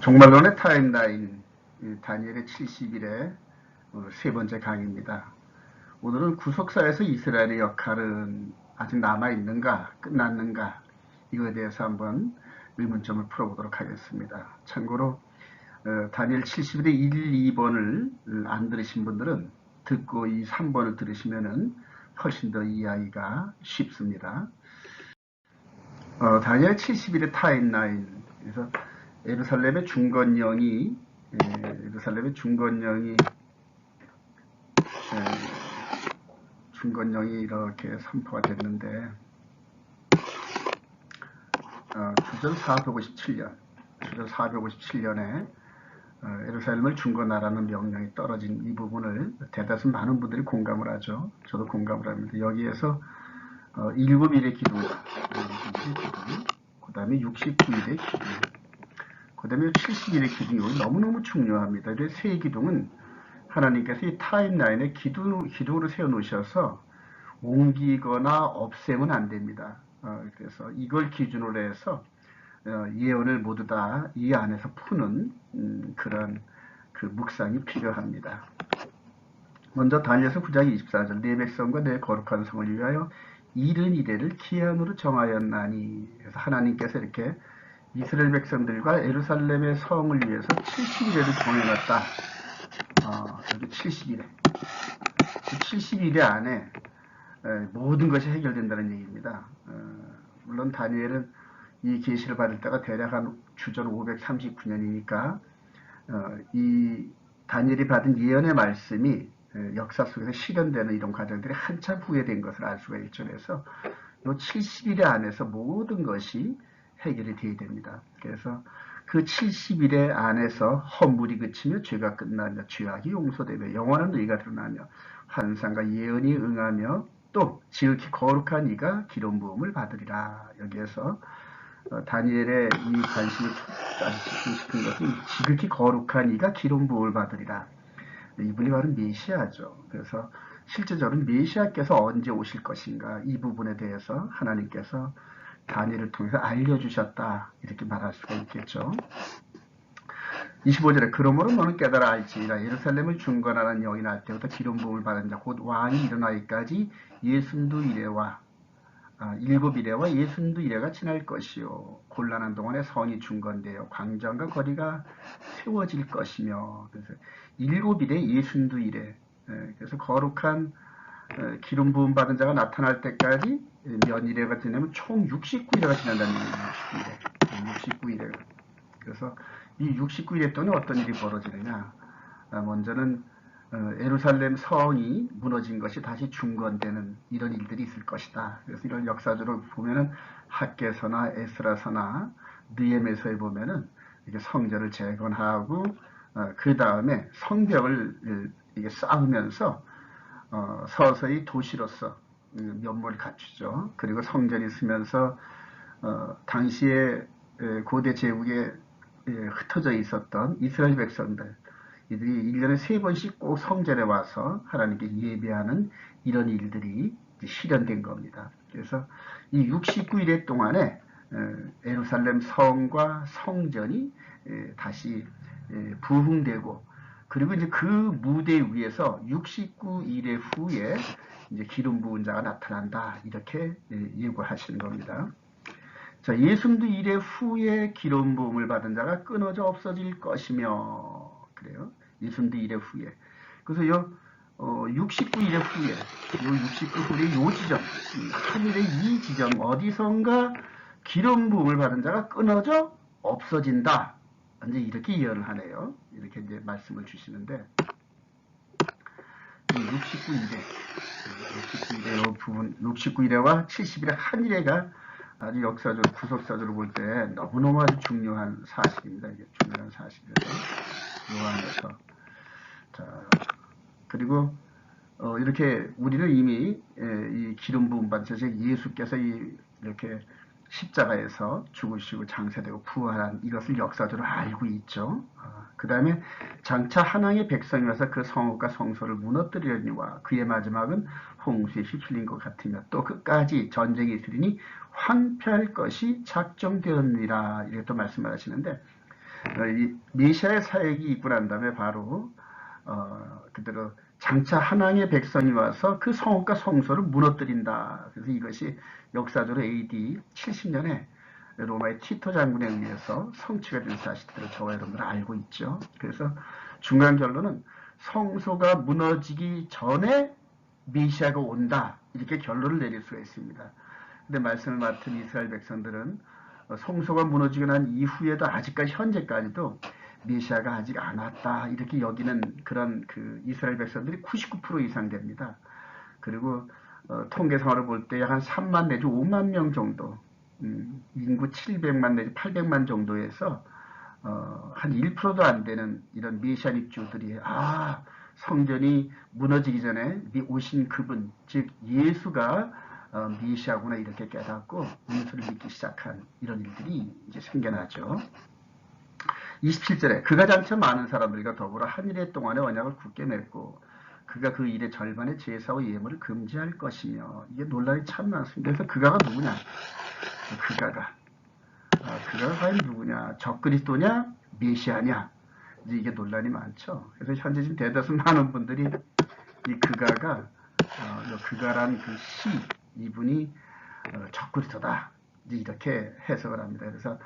종말론의 타임라인 다니엘의 70일의 세 번째 강의입니다. 오늘은 구속사에서 이스라엘의 역할은 아직 남아있는가 끝났는가 이거에 대해서 한번 의문점을 풀어보도록 하겠습니다. 참고로 다니엘 70일의 1, 2번을 안 들으신 분들은 듣고 이 3번을 들으시면 훨씬 더 이해하기가 쉽습니다. 다니엘 70일의 타임라인, 그래서 예루살렘의 중건령이 이렇게 선포가 됐는데, 주전 457년에 예루살렘을 중건하라는 명령이 떨어진 이 부분을 대다수 많은 분들이 공감을 하죠. 저도 공감을 합니다. 여기에서 7일의 기둥, 그 다음에 69일의 기둥, 그 다음에 70일의 기둥이 너무너무 중요합니다. 이 세 기둥은 하나님께서 이 타임라인에 기둥으로 세워놓으셔서 옮기거나 없애면 안 됩니다. 그래서 이걸 기준으로 해서 예언을 모두 다 이 안에서 푸는 그런 그 묵상이 필요합니다. 먼저 다니엘서 9장 24절, 내 백성과 내 거룩한 성을 위하여 70일을 기한으로 정하였나니. 그래서 하나님께서 이렇게 이스라엘 백성들과 예루살렘의 성을 위해서 70일을 정해놨다. 여기 70일에. 그 70일 안에 모든 것이 해결된다는 얘기입니다. 물론 다니엘은 이 계시를 받을 때가 대략 한 주전 539년이니까 이 다니엘이 받은 예언의 말씀이 역사 속에서 실현되는 이런 과정들이 한참 후에 것을 알 수가 있죠. 그래서 이 70일 안에서 모든 것이 해결이 되어야 됩니다. 그래서 그 70일 안에서 허물이 그치며 죄가 끝나며 죄악이 용서되며 영원한 의가 드러나며 환상과 예언이 응하며 또 지극히 거룩한 이가 기름 부음을 받으리라. 여기에서 다니엘의 이 관심을 집중시킨 것은 지극히 거룩한 이가 기름 부음을 받으리라. 이분이 바로 메시아죠. 그래서 실제적으로 메시아께서 언제 오실 것인가, 이 부분에 대해서 하나님께서 다니엘을 통해서 알려주셨다, 이렇게 말할 수가 있겠죠. 25절에 그러므로 너는 깨달아 알지니라. 예루살렘을 중건하는 영이 날 때부터 기름 부음을 받은 자 곧 왕이 일어나기까지 62일에와 7일에와 62일에가 지날 것이요 곤란한 동안에 성이 중건되어 광장과 거리가 세워질 것이며. 그래서 7일에 62일에, 그래서 거룩한 기름 부음 받은 자가 나타날 때까지 몇 일에가 지나면 총 69일에가 지난다는 얘기예요. 69일에. 그래서 이 69일에 또는 어떤 일이 벌어지느냐. 먼저는 예루살렘 성이 무너진 것이 다시 중건되는 이런 일들이 있을 것이다. 그래서 이런 역사적으로 보면은 학개서나 에스라서나 느헤미야서에 보면은 이게 성전을 재건하고 그 다음에 성벽을 이게 쌓으면서 서서히 도시로서 면모를 갖추죠. 그리고 성전이 있으면서 당시에 고대 제국에 흩어져 있었던 이스라엘 백성들, 이들이 1년에 3번씩 꼭 성전에 와서 하나님께 예배하는 이런 일들이 실현된 겁니다. 그래서 이 69일의 동안에 예루살렘 성과 성전이 다시 부흥되고, 그리고 이제 그 무대 위에서 69일의 후에 이제 기름 부은 자가 나타난다, 이렇게 예고하시는 겁니다. 자, 62일의 후에 기름 부음을 받은 자가 끊어져 없어질 것이며, 그래요. 62일의 후에. 그래서 요 69일의 후에, 요 69일의 요 지점, 하늘의 이 지점 어디선가 기름 부음을 받은 자가 끊어져 없어진다. 이제 이렇게 예언을 하네요. 이렇게 이제 말씀을 주시는데, 69일의 부분, 69일에와 70일의 한 일에가 아주 역사적으로, 구속사적으로 볼 때 너무너무 아주 중요한 사실입니다. 이게 중요한 사실이라서, 요한에서. 자, 그리고, 이렇게 우리는 이미, 이 기름 부음 받으셔 예수께서 이렇게 십자가에서 죽으시고 장사되고 부활한 이것을 역사적으로 알고 있죠. 그 다음에 장차 하나님의 백성이 와서 그 성읍과 성소를 무너뜨리려니와 그의 마지막은 홍수에 휩쓸린 것 같으며 또 끝까지 전쟁이 있으리니 황폐할 것이 작정되었느니라, 이렇게 또 말씀을 하시는데, 이 메시아의 사역이 있고 난 다음에 바로 그대로 장차 하나님의 백성이 와서 그 성읍과 성소를 무너뜨린다. 그래서 이것이 역사적으로 AD 70년에 로마의 티토 장군에 의해서 성취가 된 사실들을 저와 여러분들 알고 있죠. 그래서 중간 결론은 성소가 무너지기 전에 메시아가 온다. 이렇게 결론을 내릴 수가 있습니다. 근데 말씀을 맡은 이스라엘 백성들은 성소가 무너지고 난 이후에도 아직까지 현재까지도 메시아가 아직 안 왔다 이렇게 여기는 그런 그 이스라엘 백성들이 99% 이상 됩니다. 그리고 통계상으로 볼 때 약 한 3만 내지 5만 명 정도, 인구 700만 내지 800만 정도에서 한 1%도 안 되는 이런 메시아닉주들이 성전이 무너지기 전에 오신 그분, 즉 예수가 메시아구나 이렇게 깨닫고 예수를 믿기 시작한 이런 일들이 이제 생겨나죠. 27절에 그가 장차 많은 사람들과 더불어 한 일의 동안의 언약을 굳게 맺고 그가 그 일의 절반의 제사와 예물을 금지할 것이며 이게 논란이 참 많습니다. 그래서 그가가 누구냐? 그가가 과연 누구냐? 적그리스도냐? 메시아냐? 이제 이게 논란이 많죠. 그래서 현재 지금 대다수 많은 분들이 이 그가가 그가란 그 이분이 적그리스도다 이렇게 해석을 합니다. 그래서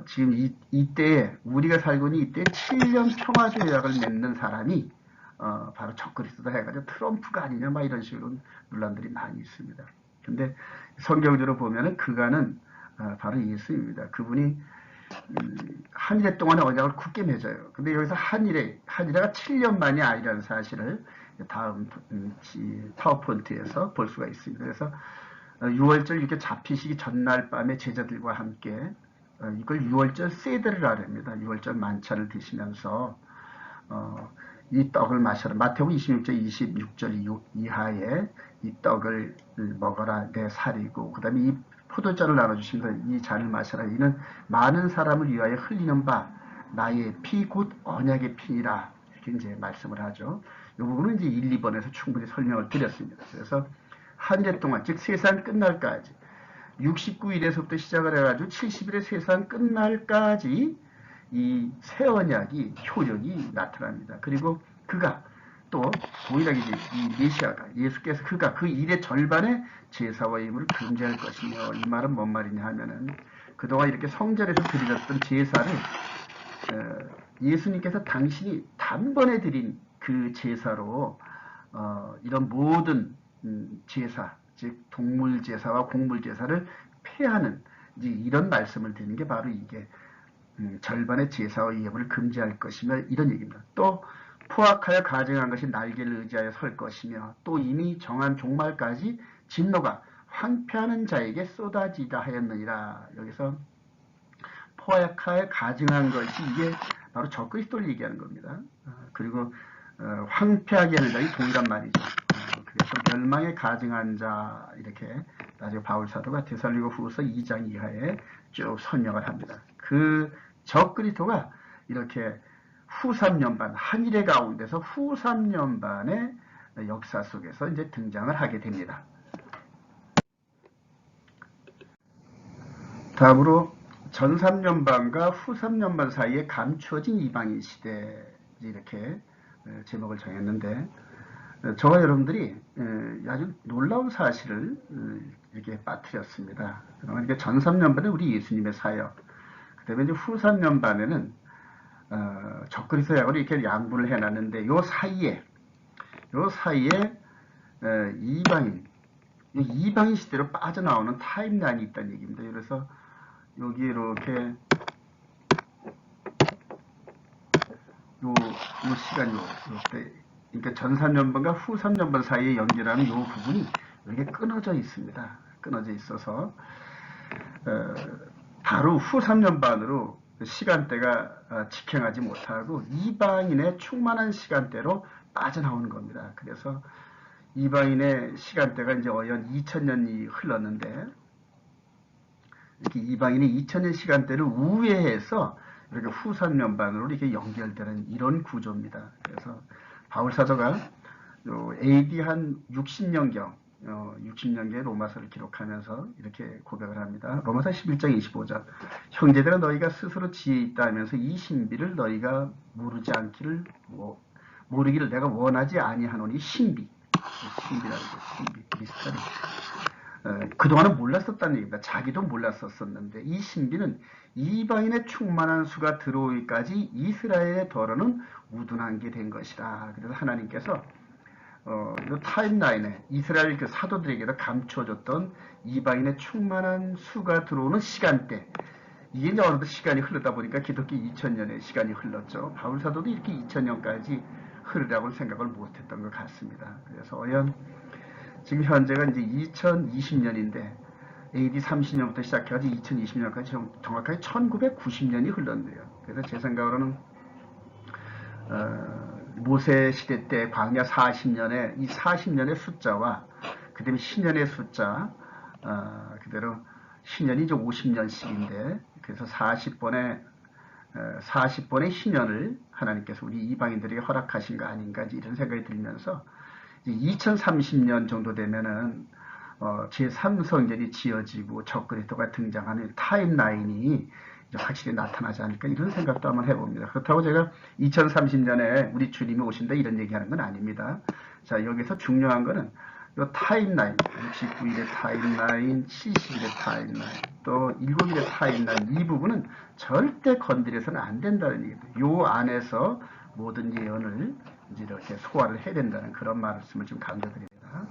지금 이때에 우리가 살고 있는 이때 7년 평화조약을 맺는 사람이 바로 적그리스도다 해가지고 트럼프가 아니냐 막 이런 식으로 논란들이 많이 있습니다. 근데 성경적으로 보면은 그가는 바로 예수입니다. 그분이 한 일에 동안의 언약을 굳게 맺어요. 근데 여기서 한일회가 7년 만이 아니라는 사실을 다음 파워포인트에서 볼 수가 있습니다. 그래서 6월절 이렇게 잡히시기 전날 밤에 제자들과 함께 이걸 6월절 세대를 하랍니다. 6월절 만찬을 드시면서 이 떡을 마셔라. 마태복음 26절 26절 이하에 이 떡을 먹어라 내 살이고 그 다음에 이 포도주를 나눠주시면서 이 잔을 마셔라. 이는 많은 사람을 위하여 흘리는 바 나의 피 곧 언약의 피니라. 이렇게 이제 말씀을 하죠. 이 부분은 이제 1, 2번에서 충분히 설명을 드렸습니다. 그래서 한 해 동안 즉 세상 끝날까지 69일에서부터 시작을 해가지고 70일에 세상 끝날까지 이 새 언약이 효력이 나타납니다. 그리고 그가 또 동일하게 이 메시아가 예수께서 그가 그 일의 절반의 제사와 예물을 금지할 것이며 이 말은 뭔 말이냐 하면은 그동안 이렇게 성전에서 드리셨던 제사를 예수님께서 당신이 단번에 드린 그 제사로 이런 모든 제사 즉 동물 제사와 곡물 제사를 폐하는 이제 이런 말씀을 드리는 게 바로 이게 절반의 제사와 예물을 금지할 것이며 이런 얘기입니다. 또 포악하여 가증한 것이 날개를 의지하여 설 것이며 또 이미 정한 종말까지 진노가 황폐하는 자에게 쏟아지다 하였느니라. 여기서 포악하여 가증한 것이 이게 바로 적그리스도를 얘기하는 겁니다. 그리고 황폐하게 하는 자이 동일한 말이죠. 그래서 멸망에 가증한 자 이렇게 나중에 바울 사도가 데살로니가 후서 2장 이하에 쭉 설명을 합니다. 그 적그리스도가 이렇게 후 3년 반 한일의 가운데서 후 3년 반의 역사 속에서 이제 등장을 하게 됩니다. 다음으로 전 3년 반과 후 3년 반 사이에 감추어진 이방인 시대 이렇게 제목을 정했는데 저와 여러분들이 아주 놀라운 사실을 이렇게 빠뜨렸습니다. 그러니까 전 3년 반에 우리 예수님의 사역, 그 다음에 이제 후 3년 반에는 적그리스도 약으로 이렇게 양분을 해놨는데 요 사이에 이방인 시대로 빠져나오는 타임라인이 있다는 얘기입니다. 그래서 여기 이렇게 요 시간 요때 그러니까 전 3년반과 후 3년반 사이에 연결하는 요 부분이 이렇게 끊어져 있습니다. 끊어져 있어서 바로 후 3년반으로 시간대가 직행하지 못하고 이방인의 충만한 시간대로 빠져나오는 겁니다. 그래서 이방인의 시간대가 이제 어연 2000년이 흘렀는데 이렇게 이방인의 2000년 시간대를 우회해서 이렇게 후 3년반으로 이렇게 연결되는 이런 구조입니다. 그래서 바울 사도가 AD 한 60년경 60년경의 로마서를 기록하면서 이렇게 고백을 합니다. 로마서 11장 25절. 형제들아 너희가 스스로 지혜 있다 하면서 이 신비를 너희가 모르지 않기를 모르기를 내가 원하지 아니하노니 신비라는 거 신비 미스터리. 그동안은 몰랐었다는 얘기입니다. 자기도 몰랐었었는데 이 신비는 이방인의 충만한 수가 들어오기까지 이스라엘의 더러는 우둔한 게 된 것이다. 그래서 하나님께서 이 타임라인에 이스라엘 그 사도들에게도 감춰줬던 이방인의 충만한 수가 들어오는 시간대, 이게 이제 어느덧 시간이 흐르다 보니까 기독교 2000년의 시간이 흘렀죠. 바울 사도도 이렇게 2000년까지 흐르라고 생각을 못했던 것 같습니다. 그래서 지금 현재가 이제 2020년인데 AD 30년부터 시작해가지고 2020년까지 정확하게 1990년이 흘렀네요. 그래서 제 생각으로는 모세 시대 때 광야 40년의 이 40년의 숫자와 그다음에 신년의 숫자, 그대로 신년이 이제 50년씩인데 그래서 40번의 신년을 하나님께서 우리 이방인들에게 허락하신 거 아닌가 이런 생각이 들면서 2030년 정도 되면은 제3성전이 지어지고 적그리스도가 등장하는 타임라인이 확실히 나타나지 않을까 이런 생각도 한번 해봅니다. 그렇다고 제가 2030년에 우리 주님이 오신다 이런 얘기하는 건 아닙니다. 자, 여기서 중요한 거는 요 타임라인, 69일의 타임라인, 70일의 타임라인, 또 7일의 타임라인 이 부분은 절대 건드려서는 안 된다는 얘기입니다. 요 안에서 모든 예언을 이제 이렇게 소화를 해야 된다는 그런 말씀을 좀 강조드립니다.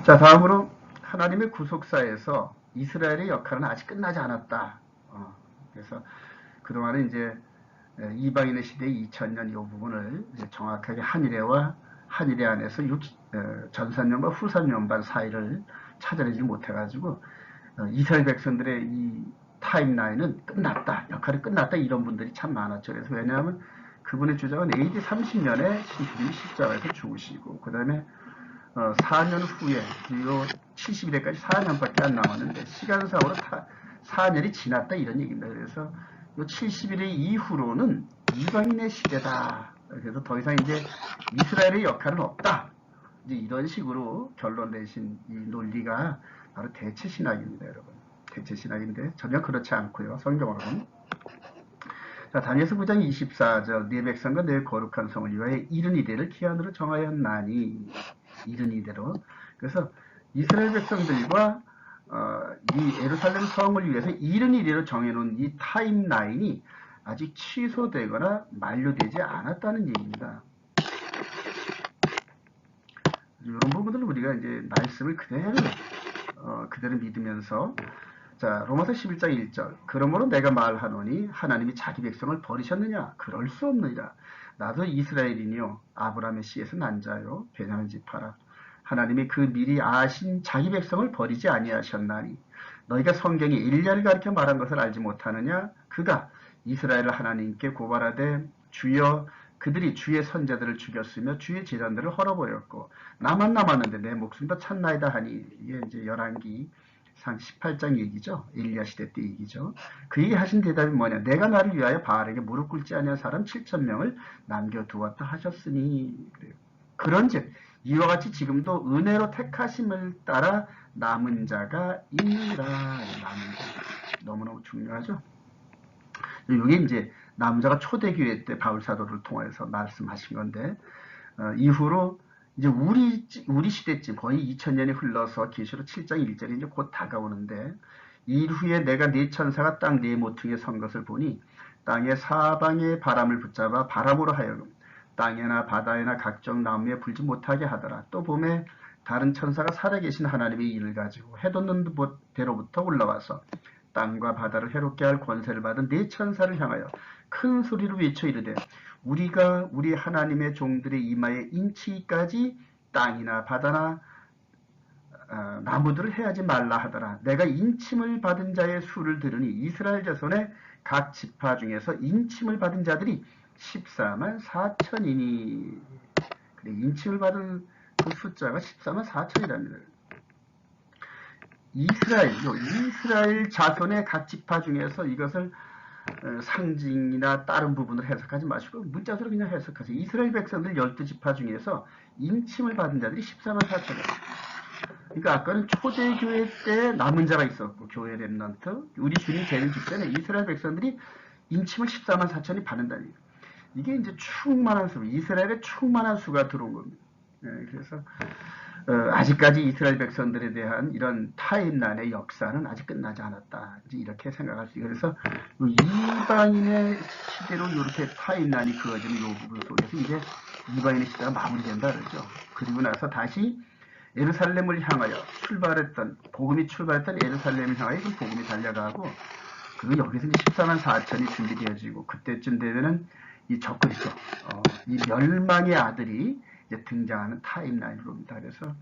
자, 다음으로 하나님의 구속사에서 이스라엘의 역할은 아직 끝나지 않았다. 그래서 그동안은 이제 이방인의 시대의 2000년 이 부분을 이제 정확하게 한일의 안에서 전산년과 후산년반 사이를 찾아내지 못해가지고 이스라엘 백성들의 이 타임라인은 끝났다, 역할이 끝났다 이런 분들이 참 많았죠. 그래서 왜냐하면 그분의 주장은 AD 30년에 예수님이 십자가에서 죽으시고 그 다음에 4년 후에 요 70일에까지 4년밖에 안 남았는데 시간상으로 4년이 지났다 이런 얘기입니다. 그래서 요 70일 이후로는 이방인의 시대다. 그래서 더 이상 이제 이스라엘의 역할은 없다. 이제 이런 식으로 결론 내신 이 논리가 바로 대체신학입니다, 여러분. 대체신학인데 전혀 그렇지 않고요. 성경으로는. 자, 다니엘서 9장 24절 내 백성과 내 거룩한 성을 위하여 이른 이대를 기한으로 정하였나니 이른 이대로. 그래서 이스라엘 백성들과 이 예루살렘 성을 위해서 이른 이대로 정해놓은 이 타임라인이 아직 취소되거나 만료되지 않았다는 얘기입니다. 이런 부분들은 우리가 이제 말씀을 그대로 믿으면서 자, 로마서 11장 1절 그러므로 내가 말하노니 하나님이 자기 백성을 버리셨느냐? 그럴 수 없느니라. 나도 이스라엘이니요 아브라함의 씨에서 난 자요 베냐민 지파라. 하나님이 그 미리 아신 자기 백성을 버리지 아니하셨나니 너희가 성경이 엘리야를 가리켜 말한 것을 알지 못하느냐? 그가 이스라엘을 하나님께 고발하되 주여 그들이 주의 선자들을 죽였으며 주의 제단들을 헐어버렸고 나만 남았는데 내 목숨도 찾나이다 하니 이게 이제 열왕기 상 18장 얘기죠. 엘리야 시대 때 얘기죠. 그에게 하신 대답이 뭐냐? 내가 나를 위하여 바알에게 무릎 꿇지 아니한 사람 7,000명을 남겨두었다 하셨으니 그런즉 이와 같이 지금도 은혜로 택하심을 따라 남은 자가 있느니라. 남은 자 너무너무 중요하죠. 이게 이제 남은 자가 초대교회 때 바울 사도를 통해서 말씀하신 건데 이후로 이제 우리 시대쯤 거의 2000년이 흘러서 계시록 7장 1절이 이제 곧 다가오는데 이후에 내가 네 천사가 땅 네 모퉁이에 선 것을 보니 땅의 사방의 바람을 붙잡아 바람으로 하여금 땅에나 바다에나 각종 나무에 불지 못하게 하더라. 또 봄에 다른 천사가 살아계신 하나님의 일을 가지고 해돋는 대로부터 올라와서 땅과 바다를 해롭게 할 권세를 받은 네 천사를 향하여 큰 소리로 외쳐 이르되 우리가 우리 하나님의 종들의 이마에 인치기까지 땅이나 바다나 나무들을 해하지 말라 하더라. 내가 인침을 받은 자의 수를 들으니 이스라엘 자손의 각 지파 중에서 인침을 받은 자들이 14만 4천이니 그래, 인침을 받은 그 숫자가 14만 4천이랍니다. 이스라엘 자손의 각 지파 중에서 이것을 상징이나 다른 부분을 해석하지 마시고 문자적으로 그냥 해석하세요. 이스라엘 백성들 12지파 중에서 인침을 받은 자들이 14만 4천이에요. 그러니까 아까는 초대교회 때 남은 자가 있었고 교회 렘넌트, 우리 주님 재림 직전에 이스라엘 백성들이 인침을 14만 4천이 받는다는 얘기예요. 이게 이제 충만한 수, 이스라엘의 충만한 수가 들어온 겁니다. 그래서 아직까지 이스라엘 백성들에 대한 이런 타임란의 역사는 아직 끝나지 않았다. 이제 이렇게 생각할 수 있어요. 그래서 이방인의 시대로 이렇게 타임란이 그어지는 이 부분 속에서 이제 이방인의 시대가 마무리된다 그러죠. 그리고 나서 다시 예루살렘을 향하여 복음이 출발했던 예루살렘을 향하여 그 복음이 달려가고, 그리고 여기서 이제 14만 4천이 준비되어지고, 그때쯤 되면은 이 적그리스도, 이 멸망의 아들이 이제 등장하는 타임라인으로 봅니다. 그래서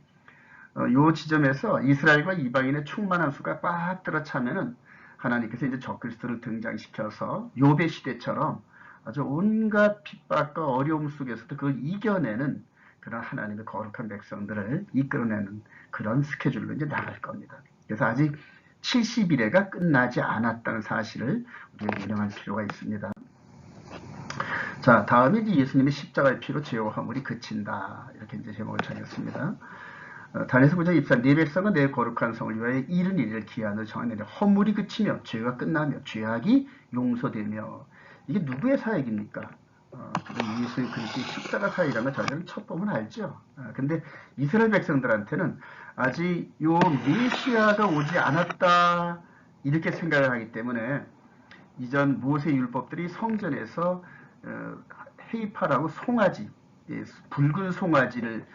이 지점에서 이스라엘과 이방인의 충만한 수가 꽉 들어차면은 하나님께서 이제 적그리스도를 등장시켜서 요배 시대처럼 아주 온갖 핍박과 어려움 속에서도 그걸 이겨내는 그런 하나님의 거룩한 백성들을 이끌어내는 그런 스케줄로 이제 나갈 겁니다. 그래서 아직 70일에가 끝나지 않았다는 사실을 우리가 유념할 필요가 있습니다. 자, 다음에 이제 예수님의 십자가의 피로 죄와 허물이 그친다. 이렇게 이제 제목을 정했습니다. 다니엘서 9장 24, 네 백성은 내 거룩한 성을 위하여 이른 일을 기한을 정하느니라. 허물이 그치며 죄가 끝나며 죄악이 용서되며. 이게 누구의 사역입니까? 예수 그리스도의 십자가 사역이라는 걸 저희들은 첫 보면 알죠. 근데 이스라엘 백성들한테는 아직 요 메시아가 오지 않았다 이렇게 생각을 하기 때문에 이전 모세 율법들이 성전에서 헤이파라고 송아지, 붉은 송아지를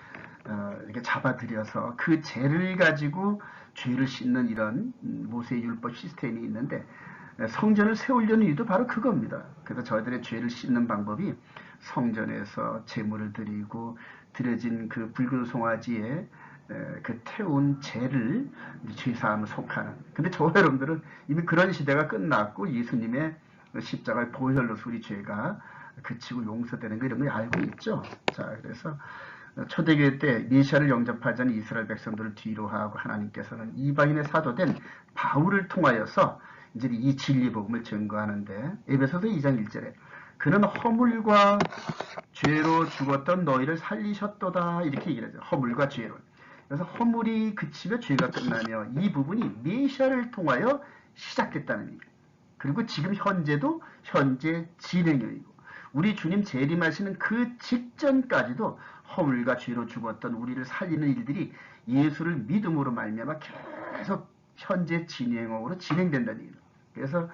이렇게 잡아들여서 그 재를 가지고 죄를 씻는 이런 모세 율법 시스템이 있는데, 성전을 세우려는 이유도 바로 그겁니다. 그래서 저희들의 죄를 씻는 방법이 성전에서 제물을 드리고 드려진 그 붉은 송아지에 그 태운 죄를 죄사함을 속하는. 근데 저와 여러분들은 이미 그런 시대가 끝났고 예수님의 십자가의 보혈로서 우리 죄가 그치고 용서되는 거 이런 걸 알고 있죠. 자, 그래서 초대교회 때 메시아를 영접하지 않은 이스라엘 백성들을 뒤로 하고 하나님께서는 이방인의 사도된 바울을 통하여서 이제 이 진리 복음을 증거하는데, 에베소서 2장 1절에 그는 허물과 죄로 죽었던 너희를 살리셨도다 이렇게 얘기를 하죠. 허물과 죄로. 그래서 허물이 그치며 죄가 끝나며 이 부분이 메시아를 통하여 시작됐다는 얘기예요. 그리고 지금 현재도 현재 진행형이고, 우리 주님 재림하시는 그 직전까지도 허물과 죄로 죽었던 우리를 살리는 일들이 예수를 믿음으로 말미암아 계속 현재 진행형으로 진행된다는 얘기예요. 그래서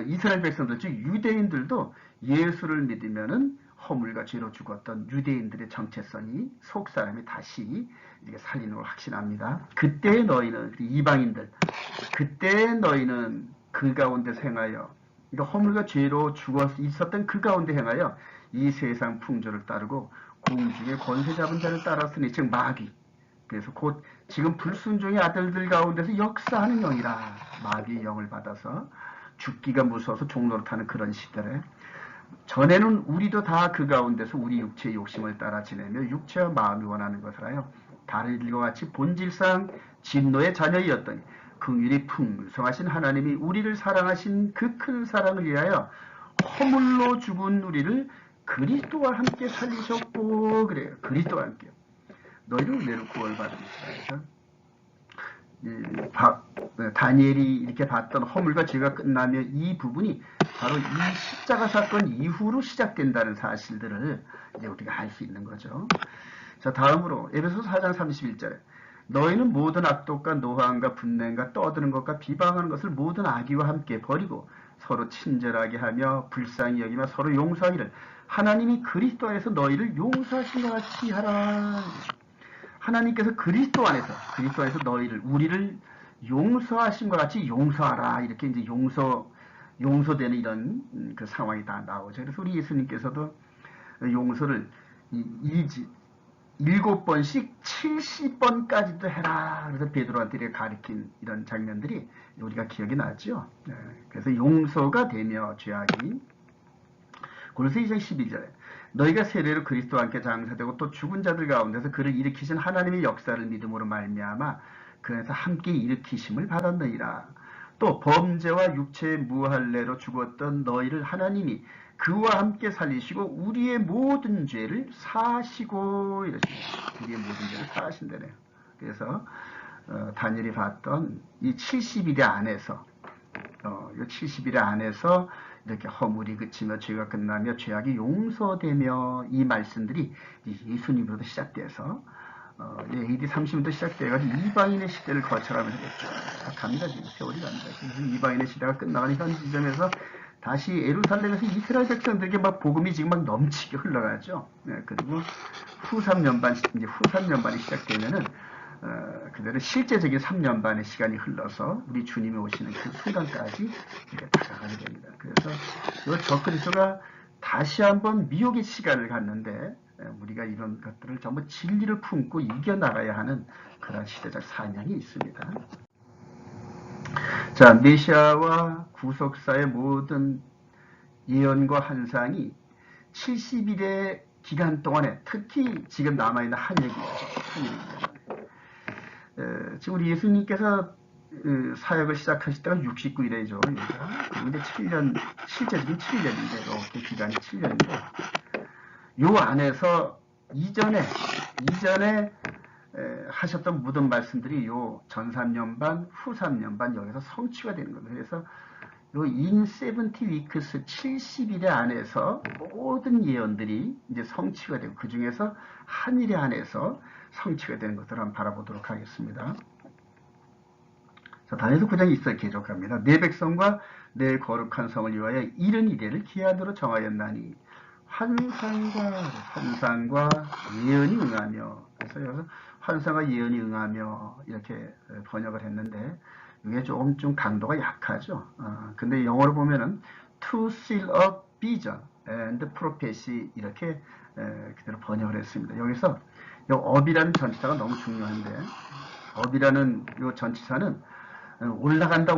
이스라엘 백성들, 즉 유대인들도 예수를 믿으면은 허물과 죄로 죽었던 유대인들의 정체성이 속 사람이 다시 살리는 걸 확신합니다. 그때 너희는 이방인들, 그때 너희는 그 가운데서 행하여, 그러니까 허물과 죄로 죽어 있었던 그 가운데 행하여 이 세상 풍조를 따르고 공중의 권세 잡은 자를 따랐으니, 즉 마귀. 그래서 곧 지금 불순종의 아들들 가운데서 역사하는 영이라, 마귀의 영을 받아서 죽기가 무서워서 종로를 타는 그런 시대래. 전에는 우리도 다 그 가운데서 우리 육체의 욕심을 따라 지내며 육체와 마음이 원하는 것을 하여 다른 이들과 같이 본질상 진노의 자녀이었더니 긍휼이 풍성하신 하나님이 우리를 사랑하신 그 큰 사랑을 위하여 허물로 죽은 우리를 그리스도와 함께 살리셨고, 그래요. 그리스도와 함께 너희는 은혜로 구원받은 이스라엘. 다니엘이 이렇게 봤던 허물과 죄가 끝나며 이 부분이 바로 이 십자가 사건 이후로 시작된다는 사실들을 이제 우리가 알 수 있는 거죠. 자, 다음으로 에베소서 4장 31절에 너희는 모든 악독과 노함과 분냄과 떠드는 것과 비방하는 것을 모든 악의와 함께 버리고 서로 친절하게 하며 불쌍히 여기며 서로 용서하기를 하나님이 그리스도 안에서 너희를 용서하신 것 같이 하라. 하나님께서 그리스도 안에서 너희를, 우리를 용서하신 것 같이 용서하라. 이렇게 이제 용서되는 이런 그 상황이 다 나오죠. 그래서 우리 예수님께서도 용서를 7번씩 70번까지도 해라. 그래서 베드로한테 이렇게 가르친 이런 장면들이 우리가 기억이 나죠. 그래서 용서가 되며 죄악이. 골로새 2장 12절에 너희가 세례로 그리스도와 함께 장사되고 또 죽은 자들 가운데서 그를 일으키신 하나님의 역사를 믿음으로 말미암아 그에서 함께 일으키심을 받았느니라. 또 범죄와 육체의 무할례로 죽었던 너희를 하나님이 그와 함께 살리시고 우리의 모든 죄를 사하시고, 이러십니다. 우리의 모든 죄를 사하신다네요. 그래서 다니엘이 봤던 이 70일의 안에서 이 70일의 안에서 이렇게 허물이 그치며 죄가 끝나며 죄악이 용서되며 이 말씀들이 예수님으로부터 시작돼서 AD 30년부터 시작돼가지고 이방인의 시대를 거쳐가면서 쭉 갑니다. 지금 세월이 갑니다. 그래서 이방인의 시대가 끝나가는 현 지점에서 다시 예루살렘에서 이스라엘 백성들에게 막 복음이 지금 막 넘치게 흘러가죠. 그리고 후 3년반 이제 후 3년반이 시작되면은 그대로 실제적인 3년반의 시간이 흘러서 우리 주님이 오시는 그 순간까지 이렇게 다가가게 됩니다. 그래서 이 적그리스도가 다시 한번 미혹의 시간을 갖는데 우리가 이런 것들을 전부 진리를 품고 이겨나가야 하는 그런 시대적 사명이 있습니다. 자, 메시아와 구속사의 모든 예언과 환상이 70일의 기간 동안에 특히 지금 남아있는 한 얘기예요. 지금 우리 예수님께서 사역을 시작하실 때가 69일이죠. 근데 7년, 실제적인 7년인데, 이렇게 기간이 7년인데, 요 안에서 이전에 하셨던 모든 말씀들이 요 전 3년 반, 후 3년 반 여기서 성취가 되는 겁니다. 그래서 요 in 70 weeks 70일의 안에서 모든 예언들이 이제 성취가 되고 그 중에서 한 일에 한해서 성취가 되는 것들을 한번 바라보도록 하겠습니다. 자, 다니엘서 9장 2절 기록합니다. 내 백성과 내 거룩한 성을 위하여 이른 이래를 기한으로 정하였나니 환상과 예언이 응하며, 그래서 여기서 환상과 예언이 응하며 이렇게 번역을 했는데 이게 좀 강도가 약하죠. 근데 영어로 보면은 to seal a vision and prophecy 이렇게 그대로 번역을 했습니다. 여기서 이 업이라는 전치사가 너무 중요한데, 업이라는 이 전치사는 올라간다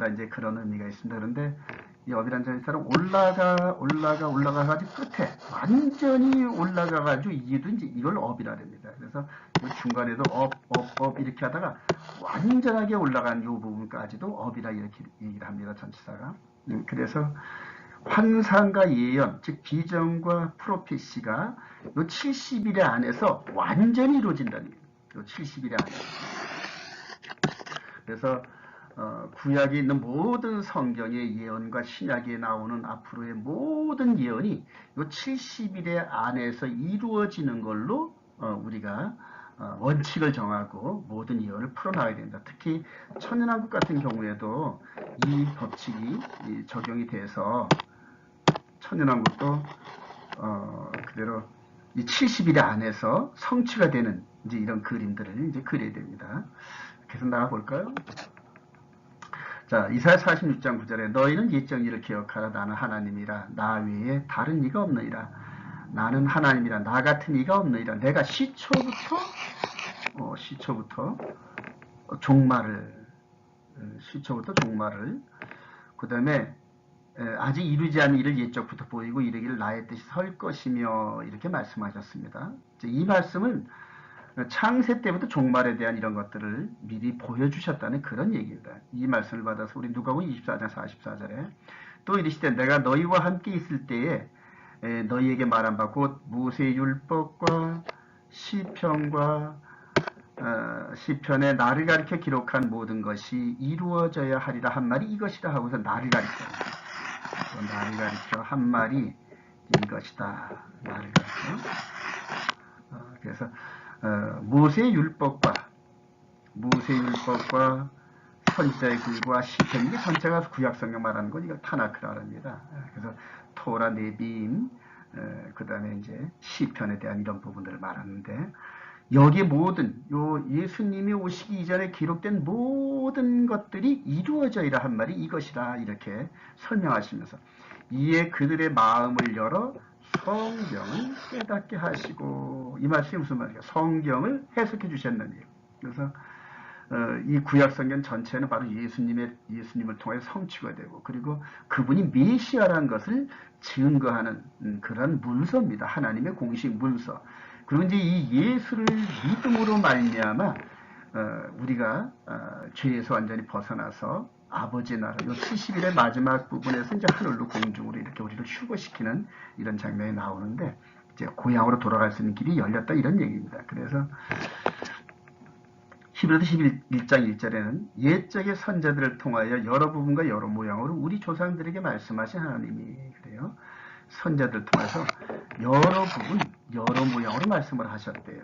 이제 그런 의미가 있습니다. 그런데 이 업이라는 전치사는 올라가가지고 끝에 완전히 올라가가지고 이제 이걸 업이라 합니다. 그래서 중간에도 업 이렇게 하다가 완전하게 올라간 이 부분까지도 업이라 이렇게 얘기를 합니다. 전치사가. 그래서 환상과 예언, 즉 비전과 프로페시가 이 70일의 안에서 완전히 이루어진다는 거예요. 이 70일의 안에서. 그래서 구약에 있는 모든 성경의 예언과 신약에 나오는 앞으로의 모든 예언이 이 70일의 안에서 이루어지는 걸로 우리가 원칙을 정하고 모든 예언을 풀어나가야 됩니다. 특히 천연왕국 같은 경우에도 이 법칙이 적용이 돼서 천연왕국도 그대로 이 70일 안에서 성취가 되는 이제 이런 그림들을 이제 그려야 됩니다. 계속 나가 볼까요? 자, 이사야 46장 9절에 너희는 옛적 일을 기억하라. 나는 하나님이라. 나 외에 다른 이가 없느니라. 나는 하나님이라. 나 같은 이가 없느니라. 내가 시초부터 종말을 그 다음에 아직 이루지 않은 일을 옛적부터 보이고 이르기를 나의 뜻이 설 것이며 이렇게 말씀하셨습니다. 이 말씀은 창세 때부터 종말에 대한 이런 것들을 미리 보여주셨다는 그런 얘기입니다. 이 말씀을 받아서 우리 누가복음 24장 44절에 또 이르시되 내가 너희와 함께 있을 때에 너희에게 말한 바 곧 모세의 율법과 시편과 시편에 나를 가리켜 기록한 모든 것이 이루어져야 하리라 한 말이 이것이다 하고서 나를 가리켜 한 말이 이것이다. 나를 가리켜. 그래서 모세의 율법과 선지자의 글과 시편, 이게 전체가 구약성경 말하는 건 이걸 타나크라 합니다. 그래서 토라, 네비임, 그 다음에 이제 시편에 대한 이런 부분들을 말하는데, 여기 모든 예수님이 오시기 이전에 기록된 모든 것들이 이루어져야 한 말이 이것이라 이렇게 설명하시면서 이에 그들의 마음을 열어 성경을 깨닫게 하시고, 이 말씀이 무슨 말이에요? 성경을 해석해 주셨느니. 그래서 이 구약성경 전체는 바로 예수님을 통해 성취가 되고, 그리고 그분이 메시아라는 것을 증거하는 그런 문서입니다. 하나님의 공식 문서. 그리고 이제 이 예수를 믿음으로 말미암아 우리가 죄에서 완전히 벗어나서 아버지 나라, 요 70일의 마지막 부분에서 이제 하늘로 공중으로 이렇게 우리를 휴거시키는 이런 장면이 나오는데, 이제 고향으로 돌아갈 수 있는 길이 열렸다 이런 얘기입니다. 그래서 히브리서 11장 1절에는 옛적의 선자들을 통하여 여러 부분과 여러 모양으로 우리 조상들에게 말씀하신 하나님이 그래요. 선자들을 통해서 여러 부분, 여러 모양으로 말씀을 하셨대요.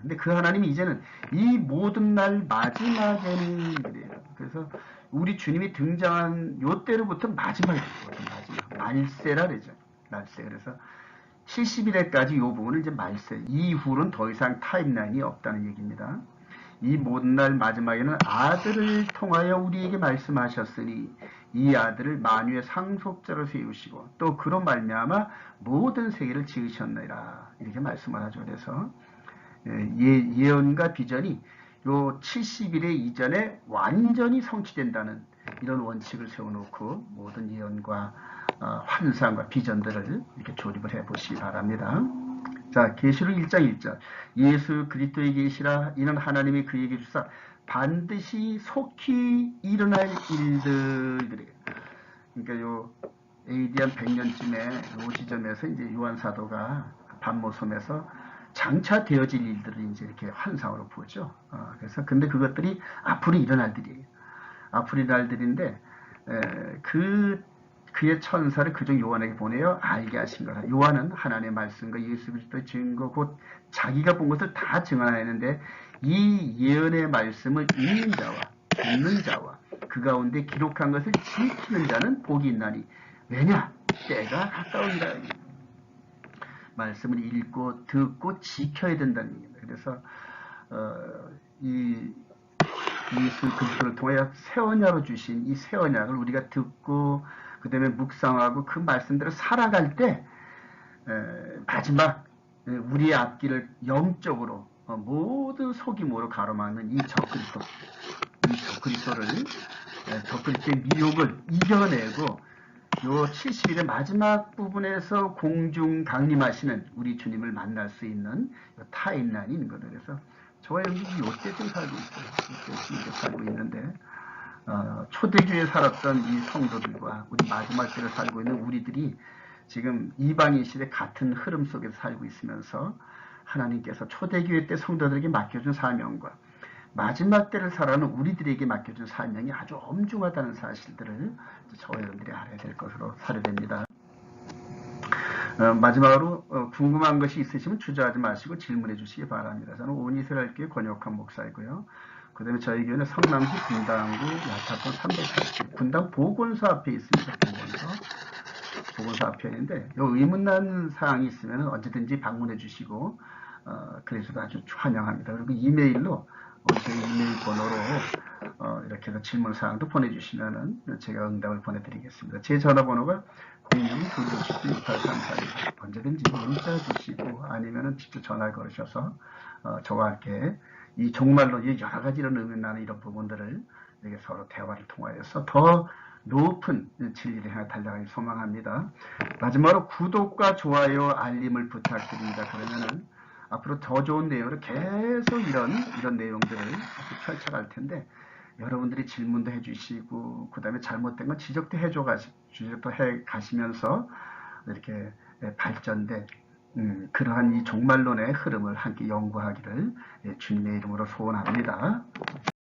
근데 그 하나님이 이제는 이 모든 날 마지막에는 그래요. 그래서 우리 주님이 등장한 요때로부터 마지막이거든요. 마지막. 말세라 그러죠. 말세. 그래서 70일에까지 이 부분은 이제 말세. 이후로는 더 이상 타임라인이 없다는 얘기입니다. 이 모든 날 마지막에는 아들을 통하여 우리에게 말씀하셨으니 이 아들을 만유의 상속자로 세우시고 또 그로 말미암아 모든 세계를 지으셨느니라 이렇게 말씀을 하죠. 그래서 예언과 비전이 요 70일의 이전에 완전히 성취된다는 이런 원칙을 세워놓고 모든 예언과 환상과 비전들을 이렇게 조립을 해보시기 바랍니다. 자, 계시록 1장 1절. 예수 그리스도의 계시라 이는 하나님이 그에게 주사 반드시 속히 일어날 일들 그래요. 그러니까 요 AD 한 100년쯤에 요 지점에서 이제 요한 사도가 반모섬에서 장차 되어질 일들을 이제 이렇게 환상으로 보죠. 그래서 근데 그것들이 앞으로 일어날 일이에요. 앞으로 일어날 일인데 그의 천사를 그중 요한에게 보내어 알게 하신 거라. 요한은 하나님의 말씀과 예수 그리스도의 증거 곧 자기가 본 것을 다 증언하였는데 이 예언의 말씀을 읽는 자와 듣는 자와 그 가운데 기록한 것을 지키는 자는 복이 있나니 왜냐? 때가 가까우니라. 말씀을 읽고 듣고 지켜야 된다는 얘기입니다. 그래서 이 예수 그리스도를 통하여 새 언약으로 주신 이 새 언약을 우리가 듣고 그 다음에 묵상하고 그 말씀대로 살아갈 때 마지막 우리의 앞길을 영적으로 모든 속임으로 가로막는 이 적그리스도의 미혹을 이겨내고 요 70일의 마지막 부분에서 공중 강림하시는 우리 주님을 만날 수 있는 타임라인이 있는 거죠. 그래서 저와 여러분이 요때쯤 살고 있어요. 요때쯤 살고 있는데 초대교회에 살았던 이 성도들과 우리 마지막 때를 살고 있는 우리들이 지금 이방인 시대 같은 흐름 속에서 살고 있으면서 하나님께서 초대교회 때 성도들에게 맡겨준 사명과 마지막 때를 살아가는 우리들에게 맡겨준 사명이 아주 엄중하다는 사실들을 저와 여러분들이 알아야 될 것으로 사료됩니다. 마지막으로 궁금한 것이 있으시면 주저하지 마시고 질문해 주시기 바랍니다. 저는 온 이스라엘교회 권혁환 목사이고요. 그 다음에 저희 교회는 성남시 분당구 야타권 380 분당 보건소 앞에 있습니다. 보건소 앞에 있는데 요 의문난 사항이 있으면 언제든지 방문해 주시고 그래서도 아주 환영합니다. 그리고 이메일로 제 이메일 번호로 이렇게 해서 질문 사항도 보내주시면은 제가 응답을 보내드리겠습니다. 제 전화번호가 02-257-6834 언제든지 문자 주시고 아니면은 직접 전화를 걸으셔서 저와 함께 이 정말로 여러 가지 이런 의미 나는 이런 부분들을 이렇게 서로 대화를 통하여서 더 높은 진리를 향해 달려가길 소망합니다. 마지막으로 구독과 좋아요, 알림을 부탁드립니다. 그러면은 앞으로 더 좋은 내용으로 계속 이런 내용들을 펼쳐갈 텐데 여러분들이 질문도 해주시고 그 다음에 잘못된 건 지적도 해 가시면서 이렇게 발전된 그러한 이 종말론의 흐름을 함께 연구하기를 주님의 이름으로 소원합니다.